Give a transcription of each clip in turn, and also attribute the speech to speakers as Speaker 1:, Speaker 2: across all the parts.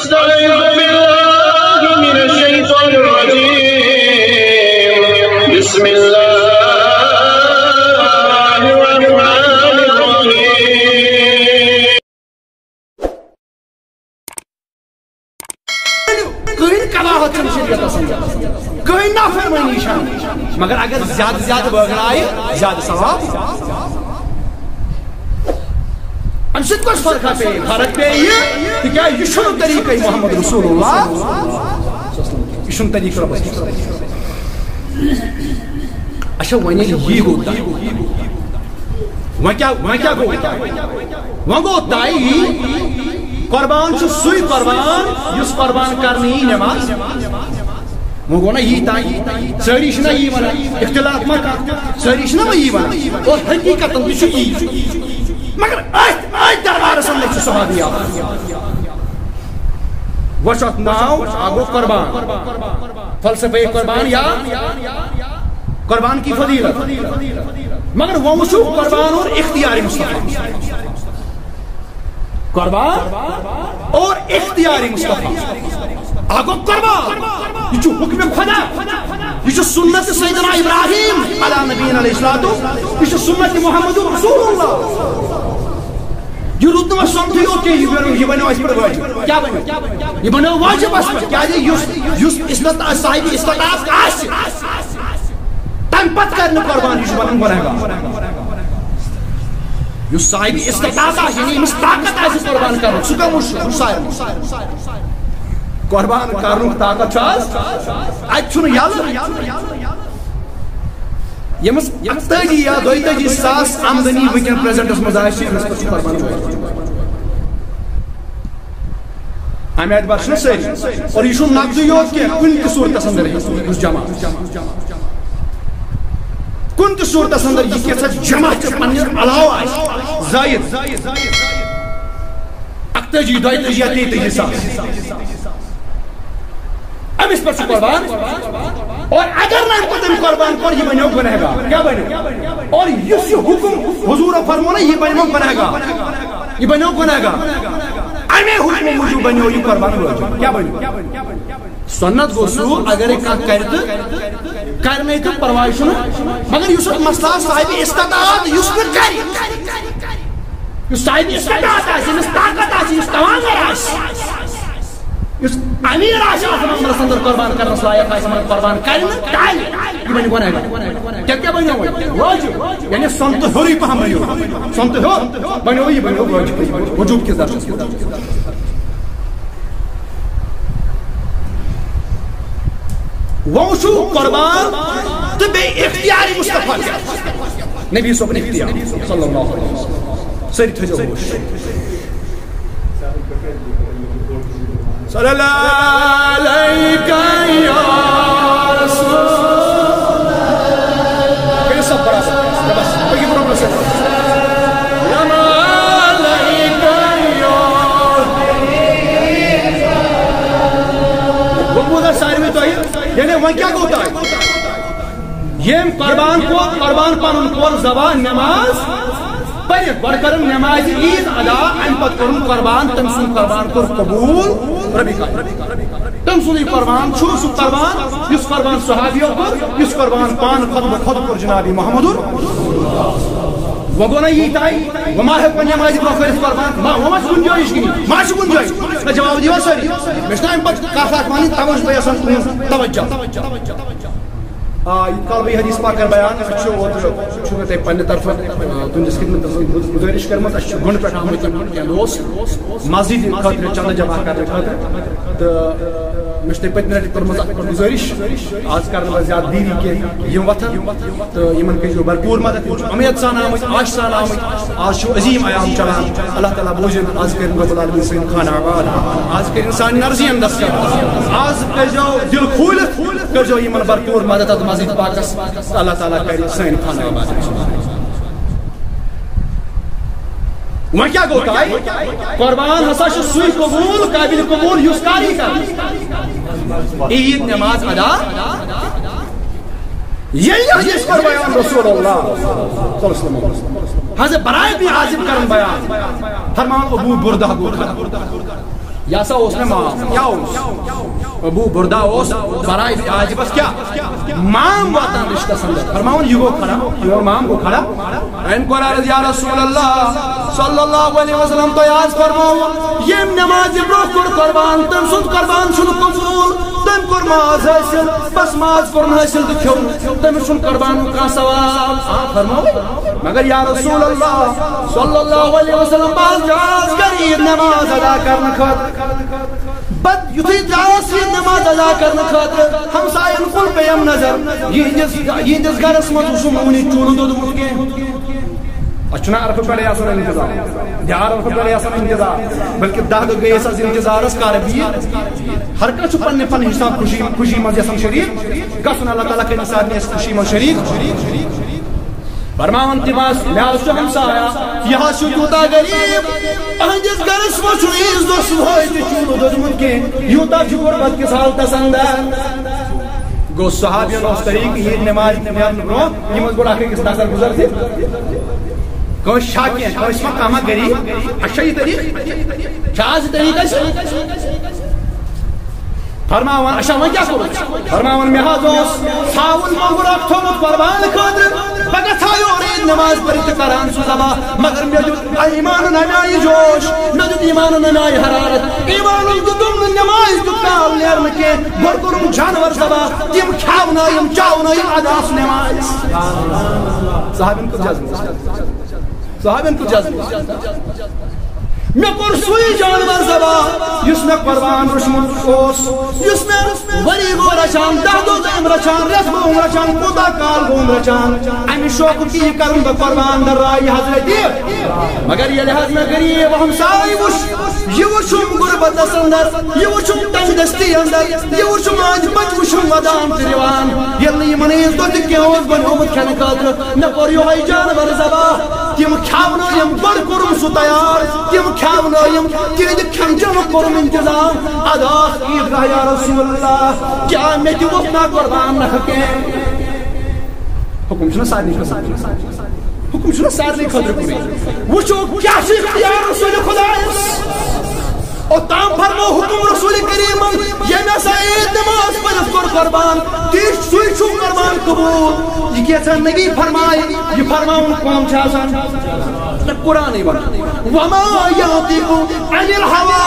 Speaker 1: أستعيذ بالله من الشيطان الرجيم بسم الله الرحمن الرحيم
Speaker 2: کہیں کلاہت چھن شریعت سمجھا کہیں نافرمانی شان مگر اگر زیادہ زیادہ بغرائے زیادہ ثواب ام سید کچھ فرق پہ یہ کہ کیا یہ شنو طریقہ محمد رسول اللہ یہ شنو طریقہ رب اچھا ونی یہ ہوتا وہاں کیا گو تائی قربان چھو سوئی قربان یس قربان کرنی نماز وہ گو نا یہ تائی ساری شنا یہ ونا اختلاف مکا ساری شنا یہ ونا اور حقیقت چھو یہ مگر آج دربار سمجھ چھو صحابی آبا وشت ناو آگو قربان فلسفہ قربان یا قربان کی فضیلت مگر وہ وشو قربان اور اختیاری مصطفیٰ قربان اور اختیاری مصطفیٰ آگو قربان یہ چھو حکم خدا یہ چھو سنت سیدنا ابراہیم علیہ نبینا علیہ السلام یہ چھو سنت محمد رسول اللہ یہ رتنہ سنتی ہو کہ یہ بنو اس پر واجب کیا بنو یہ بنو واجب اس پر کیا جائے یس صاحب استطاعت آسی تن پت کرنے قربان یہ بنو بنائے گا یس صاحب استطاعت آسی یعنی امس طاقت آسی قربان کرنے سکا مشاہر قربان کرنے طاقت چاہز آج چھوڑ یال یمس اکتاجی یا دویتاجی ساس آمدنی وکن پریزنٹس مزایشی امس پر قربان ہوئی ہمیں اعتبار چھنا سری اور یہ شون نقضی یوت کہ کن کی صورت اندر ہے اس جمع کن کی صورت اندر یہ کیسا جمع پنیر علاوہ آئی زائد اکتاجی دویتاجی یا تیتاجی ساس اب اس پر سے قربان اور اگر نہ قدم قربان کر یہ بنیو گناہ گار کیا بنیو اور یہ حکم حضور فرمانا یہ بنیو گناہ گار یہ بنیو گناہ گار امی حکم موجود بنیو یہ قربان واجب کیا بنیو سنت گوسو اگر ایک کرد کرنے تو پرواہ چھنہ مگر یہ مسئلہ صاحب استطاعت یس پر کری یہ صاحب استطاعت ہے اس طاقت ہے اس توانگر ہے اس امیر آشا آسمان اندر قربان کرنا صلاحیت آسمان قربان کرنا ٹائل یہ بنی گناہ گار کیا بنی ہوئی واجب یعنی سنت ہوری پہم بنی ہوئی سنت ہو بنی ہوئی بنی ہوئی واجب وجوب کے درجہ ووشو قربان تو بے اختیاری مصطفیٰ نبی صلی اللہ علیہ وسلم صلی اللہ علیہ وسلم سری تھجو ہوش صلی اللہ علیہ یا رسول اللہ پھر سب بڑا سب بس بگی پروبلم سے لما علیکہ یا وہ بودھا ساری میں تو ہے یعنی وہاں کیا ہوتا ہے یہ قربان کو قربان پانون کو زبان نماز پہلے بڑھ کر نماز عید ادا ان پت کرن قربان تم سن قربان کر قبول ربی کا تم سن قربان چھو سن قربان اس قربان صحابیوں پر اس قربان پان خود پر جنابی محمد وگونا یہ تائی وما ہے پن نماز پر قربان وما گنجائش کی ما چھ گنجائش جواب دیو سری مشنا ان پت کافات مانی توجہ یسن توجہ کل بھی حدیث پاک کر بیان اچھو تے پنہ طرف تہندس خدمت گزارش کرمت اچھ گنڈ پہ آمت دوست مسجد خاطر چند جمع کرنے خاطر تو مجھ تے پتہ لٹہ کرمت گزارش آج کرنا زیادہ دیری کے یم وتھن تو یمن کریو بھرپور مدد امید سان آمت آش سان آمت آج چھو عظیم ایام چلان اللہ تعالیٰ بوجھن آج کرن رب العالمین سین خانہ آباد آج کرن انسان نرزی اندس کر آج کر جو دل کھولت کر جو یمن بھرپور مدد مسجد پاکس اللہ تعالیٰ کری سین خانہ آباد وہاں کیا گوتا ہے قربان حسا چھ سوئی قبول قابل قبول یس کاری کر عید نماز ادا یہی حدیث پر بیان رسول اللہ صلی اللہ علیہ وسلم حضرت برائے بھی عازب کرن بیان فرمان ابو بردہ گوتا یہ ہسا اس میں مام کیا ابو بردا برائے عاجبس کیا مام واتان رشتہ سندر فرماؤن یہ گو کھڑا یہ مام کو کھڑا ان کو عرض یا رسول اللہ صلی اللہ علیہ وسلم تو یاد فرماؤ یہ نماز برو کر قربان تم سن قربان شن قبول تم کر ماز حاصل بس ماز کر حاصل دکھو تم سن قربان کا ثواب فرماؤ مگر یا رسول اللہ صلی اللہ علیہ وسلم باز جاز کرید نماز ادا کرنے خاطر بد یتھی جاز نماز ادا کرنے خاطر ہمسائن کل پیم نظر یہ جس گھرس مت شمونی چون دو دے اچھنا عرف پڑے آسان انتظار یار عرف پڑے آسان انتظار بلکہ دہ دو گئے اس انتظار اس کاربی ہر کا چھو پنے پنے حساب خوشی مز یسم شریف گسن اللہ تعالیٰ کے نصار نے اس خوشی مز شریف فرماون تماس لحاظ چھو ہمسایا یہاں چھو توتا غریب اہنجس گرس وہ چھو ایز دو صبح چون دو دمن کے یوتا چھو قربت کے سال تسندر گو صحابیان اس طریق یہ نماز نمیان نبرو یہ مزبور آخری کس نظر گزر تھی کوئی شاکیاں کوئی اس میں کاما غریب اشیائی طریق شاہز طریق ہے فرماوان اشاوان کیا کرو فرماوان محاظوس ساون مغر اکتومت قربان خاطر بگت آئیو رید نماز پریت کران سو زبا مگر میجد ایمان نمیائی جوش میجد ایمان نمیائی حرارت ایمان دم نماز دکال نیرمکے گرگرم جانور زبا تیم کھاونائیم چاونائیم اداس نماز صحابین کو جذب میں پر سوئی جانور زبا یس میں قربان رشمت اوس یس میں وری گو رچان دہدو دیم رچان رس بوم رچان کوتا کال بوم رچان امی شوق کی کرم با قربان در رائی حضرتی مگر یہ لحاظ میں غریب ہم سائی وش یہ وشم غربت اندر یہ وشم تنگ دستی اندر یہ وشم آج بچ وشم ودام تریوان یلی منیز دو دکے اوز بن اومد کھنے قادر میں پر یو ہی جانور زبا تیم کھاونا یم بڑ کرم سو تیار تیم کھاونائیم تیرے کھنجم کرم انتظام ادا عیدگاہ یا رسول اللہ کیا میں تی وقنا قربان نہ کے حکم چھنا سارنی خدر کری وچو کیا شیخ یا رسول خدا اور تام فرمو حکم رسول کریم یہ میں سعید نماز پرس کر قربان تیش سوئی چھو قربان قبول یہ کیسا نبی فرمائے یہ فرماؤں قوم چھاسان قرآن وما یعطیکو عن الحوا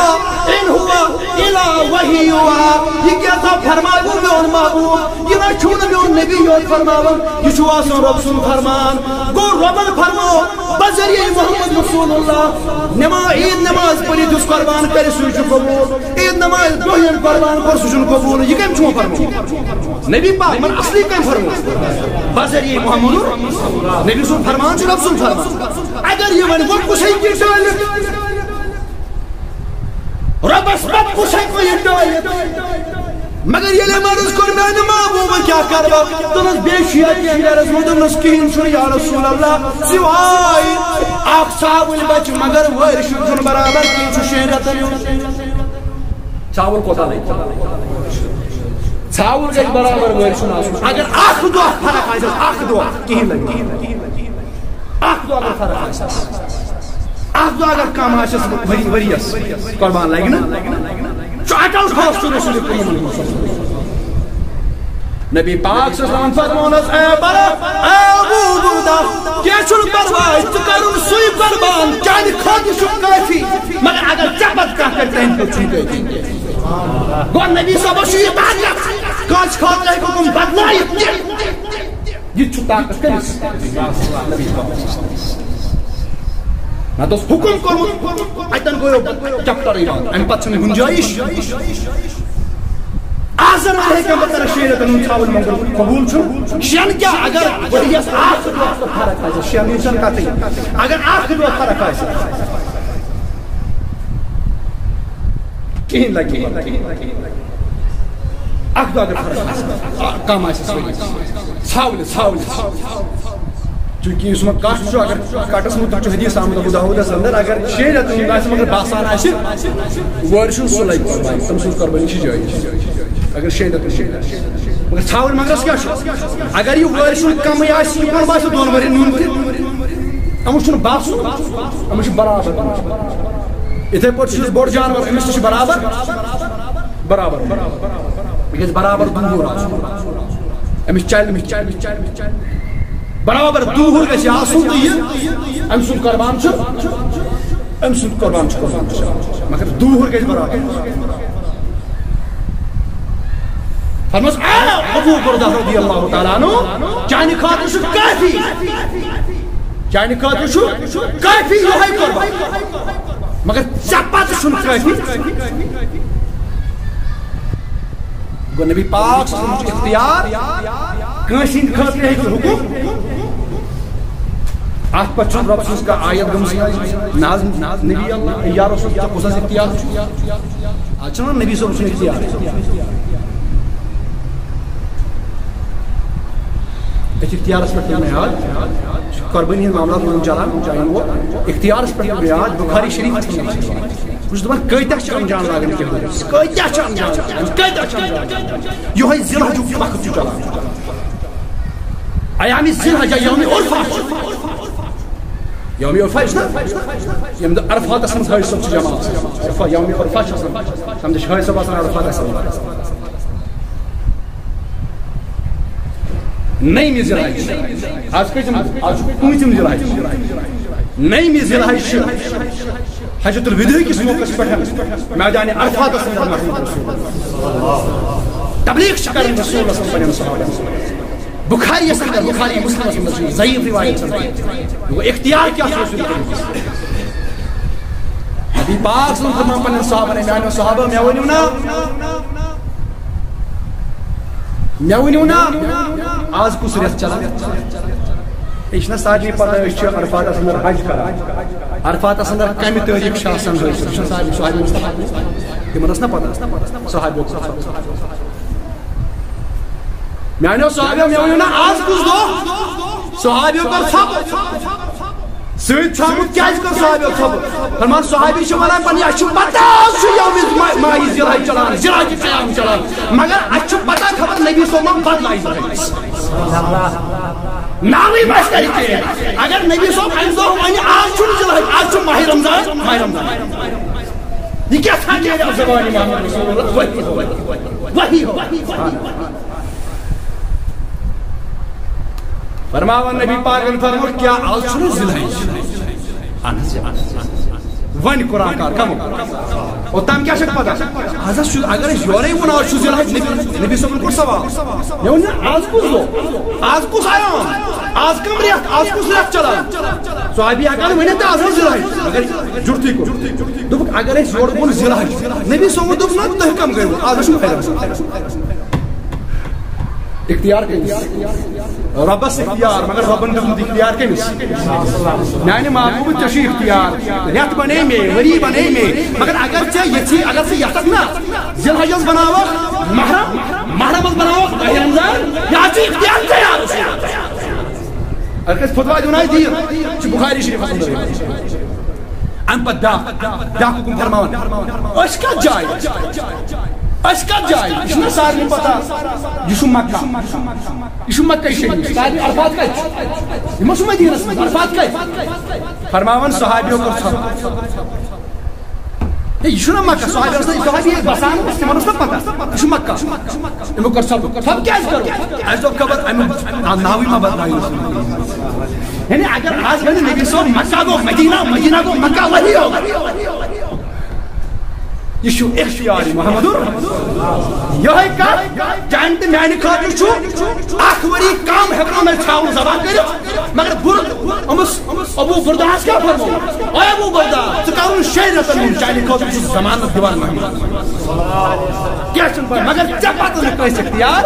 Speaker 2: ان ہوا الہ وحی ہوا یہ کیسا فرمائے وہ میں ان محبوب یہ نہ چھوڑ میں ان نبی یود فرماؤں یہ چھو آسان رب سن فرمان گو ربن فرماؤ بذریعہ محمد رسول اللہ عید نماز پڑی جس قربان کرے سوئی چھو قبول عید نماز دوہین قربان پر سوچن قبول یہ کم چھو فرماؤں نبی پاک من اصلی کم فرماؤں بذریعہ محمد نبی سن فرمان چھو رب سن فرمان اگر یہ ون وہ کسی کی ڈالت رب اسبت کسی کو یہ ڈالت مگر یہ لئے مرز کر میں محبوب کیا کروا تنس بے شیعہ کی اندر از مدن نسکین شن یا رسول اللہ سوائی آخ صاحب بچ مگر ویر شکن برابر کی چھو شہرت چاول کوتا نہیں چاول گئی برابر ویر شن آسن اگر آخ دعا فرق آئیسا آخ دعا کہیں لگی آخ دعا اگر فرق آئیسا آخ دعا اگر کام آئیسا وریس قربان لگنا چاٹل خواست رسول کریم نبی پاک صلی اللہ علیہ وسلم فرمونس اے برا اے ابو بردا کیا چھل پروائی تکرم سوئی قربان چاہنی خودی شک کافی مگر اگر چپت کہا کرتے ہیں تو چھوٹے دیں گو نبی صاحب شوئی باریت کاج خواہ لے کو کم بدلائی یہ چھتا کس نبی پاک نہ تو حکم کرو ایتن گویو چپٹر ایران ام پت چھنے گنجائش آزم ہے کہ بطر شیرت انہوں چاول منگل قبول چھو شیان کیا اگر وریس آخر وقت فرق آئیسا شیان نیچن کہتے ہیں اگر آخر وقت فرق آئیسا کہیں لگی آخر اگر فرق آئیسا کام آئیسا ساول چونکہ اس میں کاشت چھو اگر کاٹس مطلق چھو حدیث آمد ابو داود اندر اگر شیرت انہوں آئیسا مگر باسان آئیسا ورشن سلائی قربانی تمسول قربانی چی جائی اگر شیدت مگر ثاول مگرس کیا چھو اگر یہ ورشن کم یا سیپر باس دون وری نون تے امو چھن باسو امو چھن برابر اتھے پہ بوڑ جانور امس برابر برابر یہ برابر دوہر امس چل برابر دوہر گژھِ آسُن تہٕ یہِ أمۍ سُنٛد قربان چھُ أمۍ سُنٛد قربان چھُ مگر دوہر گژھِ برابر فرمس ابو بردہ رضی اللہ تعالیٰ عنہ چانہِ خٲطرٕ چھُ کافی چانہِ خٲطرٕ چھُ کافی یِہوٚے قربان مگر ژےٚ پتہٕ چھُنہٕ کافی گوٚو نبی پاک سُنٛد چھُ اختیار کٲنٛسہِ ہٕنٛدِ خٲطرٕ ہیٚکہِ حُکُم اتھ پتہٕ چھُنہٕ رۄب سٕنٛز کانٛہہ آیت گٔمٕژ نہ حظ نبی اللہ یا رسول ژےٚ کُس حظ اختیار چھُ آز چھُنہ نبی صٲب سُنٛد اختیار اختیارس پہ میاد قربانی ہند معاملات من چلان چاہیے وہ اختیارس پہ میاد بخاری شریف بہت دپان کتیا انجام لاگان کتیا یہ ذی الحج وقت چلان ایام ذی الحج یوم عرفہ یوم عرفہ یم دہ عرفاتس من حاج صاحب جماعت عرفہ یوم عرفہ تم دہ حاج صاحب عرفات نئی ذی الحج آج پوٗنٛژِم ذی الحج نئی ذی الحج حجۃ الوداع کس موقعس پٮ۪ٹھ میدان عرفاتس منٛز محمد رسول تبلیغ چھِ کران رسول اللہ پنٛنٮ۪ن صحابن بخاری بخاری مسلمس منٛز ضعیف روایت گوٚو اختیار کیٛاہ چھُ رسول نبی پاک صلی اللہ علیہ وسلم پنٛنٮ۪ن صحابن میانیو صحابہ مےٚ ؤنِو نا آز کس رٮ۪تھ چلان یہ چھنا سارنٕے پتہ أسۍ چھِ عرفاتس اندر حج کران عرفاتس اندر کمہِ تٲریٖخ چھِ آسان حج چھُ سارنٕے صحابی تِمن ٲس نا پتہ صحابیو میانیو صحابیو مےٚ ؤنِو نا آز کُس دۄہ صحابیو کر ژھۄپہٕ سۭتۍ ژھۄپہٕ کیٛازِ کٔر صحابیو ژھۄپہٕ فرمان صحابی چھِ ونان پننہِ اَسہِ چھُ پتہ آز چھُ یومِ ماہِ ذی الحج چلان ذی الحج قیام چلان مگر اَسہِ چھُ پتہ خبر نبی صٲبن بدلایہِ ذی الحج ناوٕے باسہِ کرِ چینج اگر نبی صٲب اَمہِ دۄہ وَنہِ آز چھُنہٕ ذی الحج آز چھُ ماہِ رمضان یہ کیٛاہ تھا چینج آف زبانہِ محمد رسول اللہ وحی فرماون نبی پاکن فرمود کیا آز چھُنہٕ ذی الحج ون قرآن کار کم اوٚتام کیٛاہ چھکھ پتہ آز چھُ اگر أسۍ یورے ووٚن آز چھُ ذی الحج نبی صٲبن کوٚر سوال مےٚ ووٚن آز کُس دۄہ آز کُس ایام آز کم رٮ۪تھ آز کُس رٮ۪تھ چلان صحابی ہٮ۪کان ؤنِتھ اَز اوس ذی الحج مگر جُرتھٕے کوٚر دوٚپُکھ اگر أسۍ یورٕ ووٚن ذی الحج نبی صٲبن دوٚپ نہ تُہۍ کم گٔیوٕ آز چھُ اختیار کٔمِس رۄبس اختیار مگر رۄبن دیُتمُت اختیار کٔمِس میانہِ محبوٗب ژےٚ چھُے اختیار رٮ۪تھ بنے مے ؤری بنے مے مگر اگر ژےٚ یژھی اگر ژٕ یژھکھ نا ذی الحجس بناوکھ محرمس بناوکھ ماہِ رمضان یا چھُ اختیار تیار اگر کٲنٛسہِ فتوا دیُن آسہِ دِیِو چھُ بخاری شریٖفس منٛز امہِ پتہٕ بیٛاکھ حُکُم فرماوان أسۍ کتھ جایہِ أسۍ کتھ جایہِ یہِ چھُنہ سارنٕے پتہ یہِ چھُ مکہ یہ مکہ شریف سارے عرفات کتہِ یِمو چھُ مدیٖنس منٛز عرفات کتہِ فرماون صحابیو کٔر ژھۄپہٕ ہے یہِ چھُنہ مکہ صحابیو صحابی بسان تِمن اوس نہ پتہ یہِ چھُ مکہ یِمو کٔر ژھۄپہٕ ژھۄپہٕ کیٛازِ کٔرٕو اَسہِ دوٚپ خبر امیُک ناوٕے ما بدلایو یعنی اگر آز ونہِ نبی صٲب مکہ گوٚو مدیٖنہ مدیٖنہ گوٚو مکہ وہی ہوگا یہ چھُ اختیار محمد یہے کتھ چانہِ تہٕ میانہِ خٲطرٕ چھُ اکھ ؤری کم ہٮ۪کو نہٕ ژھاوُن ذبح کٔرِتھ مگر أمِس ابوٗ برداہس کیٛاہ فرموو اے ابوٗ بردہ ژٕ کرُن 6 رٮ۪تن ہُنٛد چانہِ خٲطرٕ چھُس ضمانت دِوان محمد کیٛاہ چھُنہٕ پاے مگر ژےٚ پتہٕ نہٕ کٲنٛسہِ اختیار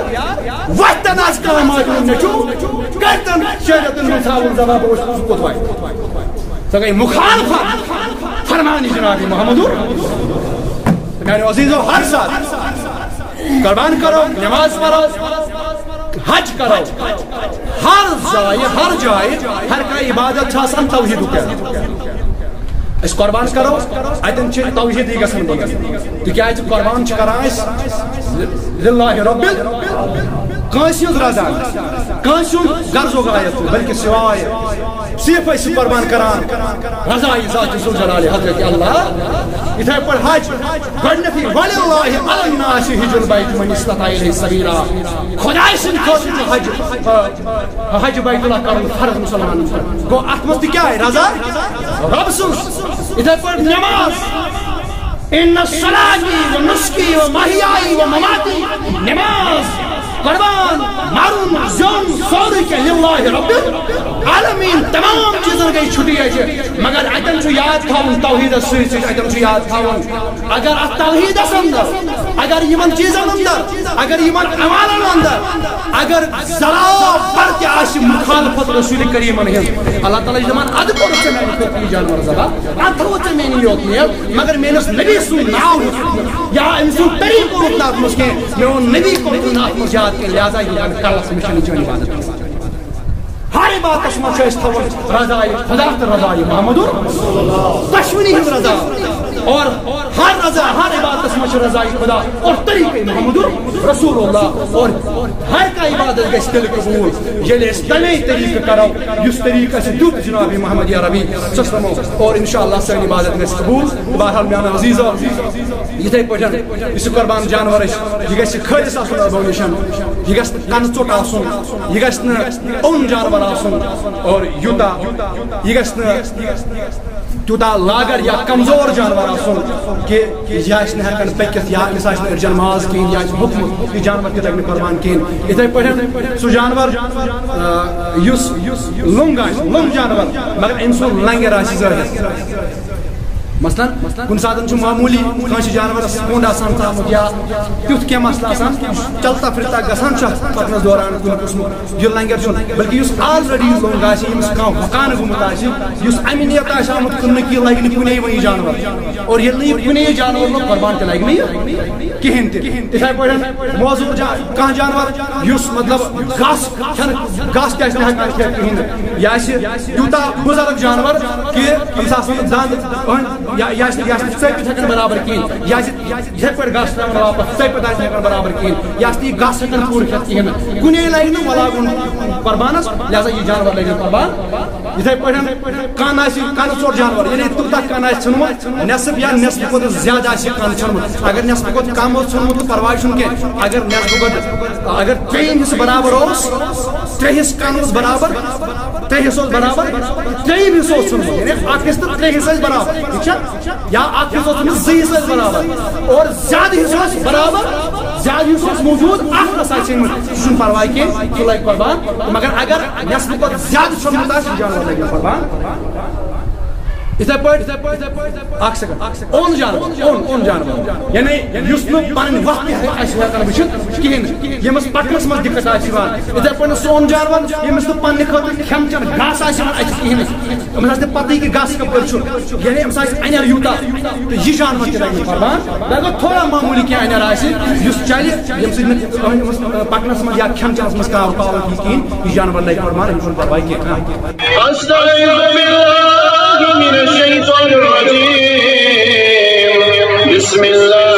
Speaker 2: وۄتھتن آسہِ کانٛہہ ماجہِ ہُنٛد نیٚچوٗ کٔرتن 6 رٮ۪تن ہُنٛد ژھاوُن ذبح بہٕ وٕچھٕ سُہ کوٚت واتہِ سۄ گٔے مُخالفت فرمان جناب محمد میانیو عزیزو ہر سال قربان کرو نماز پڑھو حج کرو ہر جائے ہر کانٛہہ عبادت چھِ آسان توحیٖدُک أسۍ قربان کرو اتٮ۪ن چھِ توحیٖدٕے گژھان بنٛد تِکیٛازِ قربان چھِ کران أسۍ لِلہ رۄبِ کٲنٛسہِ ہُنٛد رضا کٲنٛسہِ ہُنٛد غرض و غایت بلکہِ سوائے صرف اس قربان کران رضائی ذات ذوالجلال حضرت اللہ اتھے پر حج گۄڈنیتھٕے وَلِلَّهِ عَلَى النَّاسِ حِجُّ الْبَيْتِ مَنِ اسْتَطَاعَ إِلَيْهِ سَبِيلًا خۄداے سٕنٛدِ خٲطرٕ چھُ حج بیت اللہ کرُن فرض مُسلمانن پر گوٚو اتھ منٛز تہِ کیٛاہ آیہِ رضا رب سٕنٛز اتھے پٲٹھۍ نٮ۪ماز ان صلاتی و نسکی و محیائی و مماتی نماز قربان مارون زون سوري کے للہ رب العالمین تمام چیزن گئی چھٹی ہے مگر اتن چھ یاد تھاون توحید سی اتن چھ یاد تھاون اگر ات توحید اندر اگر یمن چیزن اندر اگر یمن اعمالن اندر اگر ذرا پر تہ آس مخالفت رسول کریم اللہ تعالی دپان اد کوٚر ژےٚ میانہِ خٲطرٕ جانور ذبح اد تھوٚوُتھ ژےٚ میٛانہِ یوت میل مگر میٲنِس نبی سُنٛد ناو یا أمۍ سُنٛد طریٖقہٕ کوٚرُتھ نہٕ اتھ منٛز کینٛہہ میون نبی کوٚرُتھ نہٕ اتھ منٛز یاد کینٛہہ لہذا یہِ لگہِ کلس مےٚ چھنہٕ چٲنۍ عبادت ہر عبادتس منٛز چھِ أسۍ تھاوان رضاے خدا تہٕ رضاے محمد دشوٕنی ہٕنٛز رضا اور ہر رضا ہر عبادتس منٛز چھِ رضاے خدا اور طریقے محمد رسول اللہ اور ہر کانٛہہ عبادت گژھِ تیٚلہِ قبوٗل ییٚلہِ أسۍ تمے طریقہٕ کرو یُس طریقہٕ اَسہِ دیُت جناب محمد یا ربی سسلمو اور انشاءاللہ سٲنۍ عبادت گژھِ قبوٗل بہرحال میانہِ عزیٖزو یِتھے پٲٹھۍ یُس یہِ قۄربان جانور أسۍ یہِ گژھِ خٲلِص آسُن ربو نِش یہِ گژھِ نہٕ کنہٕ ژوٚٹ آسُن یہِ گژھِ نہٕ اوٚن جانور آسُن اور یوٗتاہ یہِ گژھِ نہٕ تیوٗتاہ لاگر یا کمزور جانور آسُن کہ یہِ آسہِ نہٕ ہٮ۪کان پٔکِتھ یا أمِس آسہِ نہٕ أڑجن ماز کِہیٖنۍ یا آسہِ ہوٚکھمُت یہِ جانور تہِ لگہِ نہٕ قۄربان کِہیٖنۍ یِتھے پٲٹھۍ سُہ جانور یُس لوٚنٛگ آسہِ لوٚنٛگ جانور مگر أمۍ سُنٛد لنٛگٮ۪ر آسہِ زٲہِد مثلاً کُنہِ ساتہٕ چھُ معموٗلی کٲنٛسہِ جانورس کوٚنٛڈ آسان تھوٚمُت یا تیُتھ کینٛہہ مسلہٕ آسان چلتا پھرتا گژھان چھُ اتھ پکنس دوران کُنہِ قٕسمُک یہِ لنٛگٮ۪ر چھُنہٕ بلکہِ یُس آلریڈی لوٚنٛگ آسہِ ییٚمِس کانٛہہ ہۄکھان گوٚمُت آسہِ یُس امہِ نیت آسہِ آمُت کٕننہٕ کہِ یہِ لگہِ نہٕ کُنے وۄنۍ یہِ جانور اور ییٚلہِ نہٕ یہِ کُنے جانور لوٚگ قۄربان تہِ لگہِ نہٕ یہِ کِہیٖنۍ تہِ یِتھے پٲٹھۍ موضوٗر کانٛہہ جانور یُس مطلب گاسہٕ کھٮ۪نہٕ گاسہٕ تہِ آسہِ نہٕ ہٮ۪کان کھٮ۪تھ کِہیٖنۍ نہٕ یہِ آسہِ تیوٗتاہ بُزرگ جانور کہِ أمِس آسن نہٕ دنٛد یہِ آسہِ نہٕ ژٔپِتھ ہٮ۪کان برابر کِہیٖنۍ یہِ آسہِ یِتھے پٲٹھۍ گاسہٕ ترٛاوان واپس ژٔپِتھ آسہِ نہٕ ہٮ۪کان برابر کِہیٖنۍ یہِ آسہِ نہٕ یہِ گاسہٕ ہٮ۪کان پوٗرٕ کھٮ۪تھ کِہیٖنۍ نہٕ کُنے لگہِ نہٕ وۄنۍ لاگُن قۄربانس لہذا یہِ جانور لگہِ نہٕ قۄربان یِتھے پٲٹھۍ کَن آسہِ کنہٕ ژوٚٹ جانور ییٚلہِ تیوٗتاہ کَن آسہِ ژھٕنمُت نٮ۪صف یا نٮ۪صفہٕ کھۄتہٕ زیادٕ آسہِ یہِ کَن ژھٕنمُت اگر نٮ۪صفہٕ کھۄتہٕ کم اوس ژھٕنمُت تہٕ پرواے چھُنہٕ کینٛہہ اگر نٮ۪صفہٕ کھۄتہٕ اگر ترٛیٚیِم حِصہٕ برابر اوس ترٛےٚ حِصہٕ کَن اوس برابر ترٛےٚ حِصہٕ اوس برابر ترٛیٚیِم حِصہٕ اوس ژھٕنمُت یعنی اکھ حِصہٕ تہٕ ترٛےٚ حِصہٕ ٲسۍ برابر ٹھیٖک چھا یا اکھ حِصہٕ اوس ژھٕنمُت زٕ حِصہٕ ٲسۍ برابر اور زیادٕ حِصہٕ اوس برابر زیادٕ حِصہٕ اوس موجوٗد اکھ ٲس آسہِ ژھٕنمٕژ سُہ چھُنہٕ پرواے کینٛہہ سُہ لگہِ قۄربان مگر اگر نٮ۪صفہٕ کھۄتہٕ زیادٕ ژھٕنمُت آسہِ یہِ جانور لگہِ قۄربان یِتھے پٲٹھۍ اکھ سیکنڈ اوٚن جانور اوٚن جانور یعنی یُس نہٕ پنٕنۍ وَتھ تہِ آسہِ ہٮ۪کان وٕچھِتھ کِہیٖنۍ نہٕ ییٚمِس پکنس منٛز دِقت آسہِ یِوان یِتھے پٲٹھۍ سُہ اوٚن جانور ییٚمِس نہٕ پننہِ خٲطرٕ کھٮ۪ن چٮ۪ن گاسہٕ آسہِ یِوان اَتھِ کِہیٖنۍ نہٕ أمِس آسہِ نہٕ پتہٕے کہِ گاسہٕ کپٲرۍ چھُ یعنی أمِس آسہِ انٮ۪ر یوٗتاہ تہٕ یہِ جانور تہِ لگہِ قۄربان اگر تھوڑا معموٗلی کینٛہہ انٮ۪ر آسہِ یُس چلہِ ییٚمہِ سۭتۍ نہٕ أمِس پکنس منٛز یا کھٮ۪ن چٮ۪نس منٛز کانٛہہ رُکاوٹ یی کِہیٖنۍ یہِ جانور لگہِ قۄربان أمِس چھُنہٕ پرواے کینٛہہ
Speaker 1: من الشيطان الرجيم بسم الله